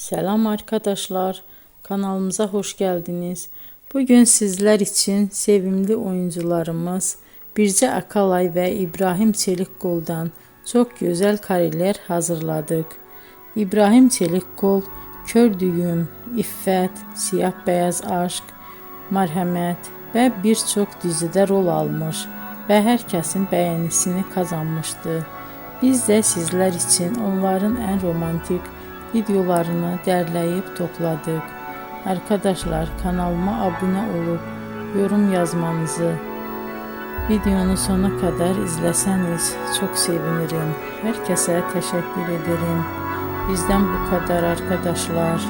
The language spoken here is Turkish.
Selam arkadaşlar, kanalımıza hoş geldiniz. Bugün sizler için sevimli oyuncularımız Birce Akalay ve İbrahim Çelikkol'dan çok güzel kareler hazırladık. İbrahim Çelikkol, Kör Düğüm, İffet, Siyah Beyaz Aşk, Merhamet ve birçok dizide rol almış ve herkesin beğenisini kazanmıştı. Biz de sizler için onların en romantik videolarını derleyip topladık. Arkadaşlar, kanalıma abone olup yorum yazmanızı, videonu sona kadar izleseniz çok sevinirim. Herkese teşekkür ederim. Bizden bu kadar arkadaşlar.